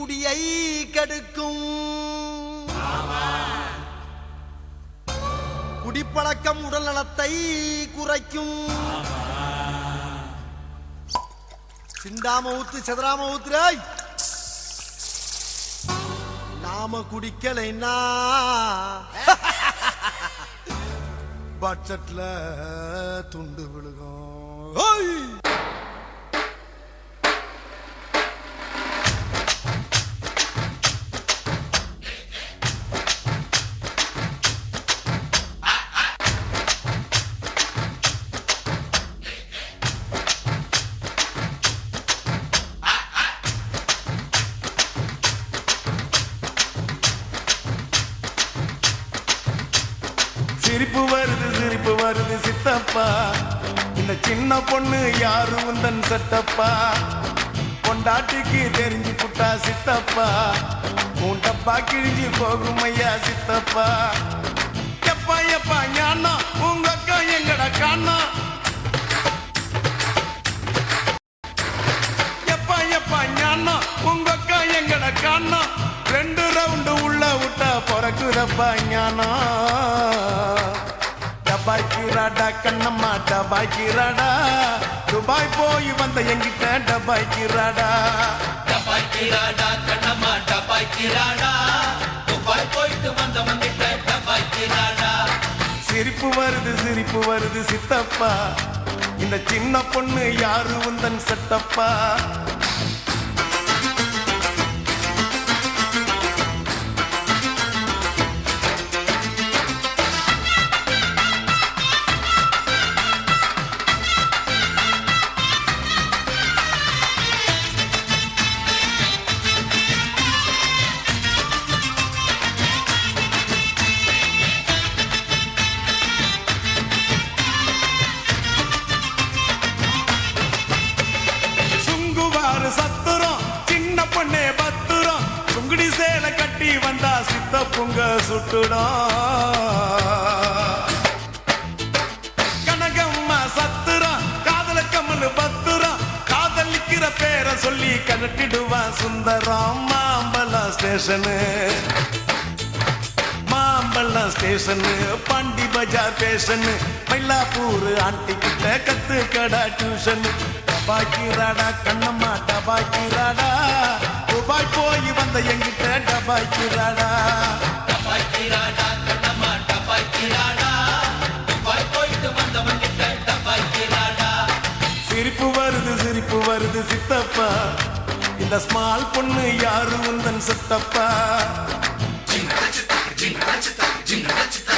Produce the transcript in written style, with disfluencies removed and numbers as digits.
குடியை கெடுக்கும். குடிப்பழக்கம் உடல் நலத்தை குறைக்கும். சிந்தாம ஊத்து செதராம ஊத்துறாய். நாம குடிக்கலைன்னா பட்ஜெட்ல துண்டு விழுகும். சிரிப்பு வருது சித்தப்பா, இந்த சின்ன பொண்ணு யாரு உந்தன் சட்டப்பா. பொண்டாட்டிக்கு தெரிஞ்சு புட்டா சித்தப்பா, மூண்டப்பா கிழிஞ்சு போகும் ஐயா சித்தப்பா. எப்பா எப்பா ஞானா உங்க அக்கா எங்கட காணா. எப்பா எப்பா ஞானா உங்க அக்கா எங்கட காணா. 2 ரவுண்டு உள்ள விட்டா பிறக்குறப்பா ஞானா. டபாய்க்கிறாடா கண்ணம்மா டபாய்க்கிறாடா, துபாய் போய் வந்த எங்கிட்ட டபாய்க்கிறாடா. டபாய்க்கிறாடா கண்ணம்மா டபாய்க்கிறாடா, துபாய் போயிட்டு வந்தவங்கிட்ட டபாய்க்கிறாடா. சிரிப்பு வருது சித்தப்பா, இந்த சின்ன பொண்ணு யாரு உந்தன் சட்டப்பா. சத்துரம் சின்ன பொண்ணே பத்துரம், சுங்குடி சேலை கட்டி வந்தா சித்த பொங்க சுட்டுடும். கனகம்மா சத்துரம் காதல கம்மனு பத்துரம், காதலிக்கிற பேரை சொல்லி கனட்டிடுவான் சுந்தரம். மாம்பழம் ஸ்டேஷனு பாண்டி பஜார் பேஷனு, மயிலாப்பூர் ஆண்டி கிட்ட கத்து கடா டியூஷன். டபாய்க்கிறாடா கண்ணம்மா டபாய்க்கிறாடா, துபாய் போய் வந்த எங்கிட்ட டபாய்க்கிறாடா. டபாய்க்கிறாடா கண்ணம்மா டபாய்க்கிறாடா, துபாய் போயிட்டு வந்தவங்கிட்ட டபாய்க்கிறாடா. சிரிப்பு வருது சித்தப்பா, இந்த ஸ்மால் பொண்ணு யாரு உந்தன் சித்தப்பா. ஜிங்கட சித்தா ஜிங்கட சித்தா ஜிங்கட சித்தா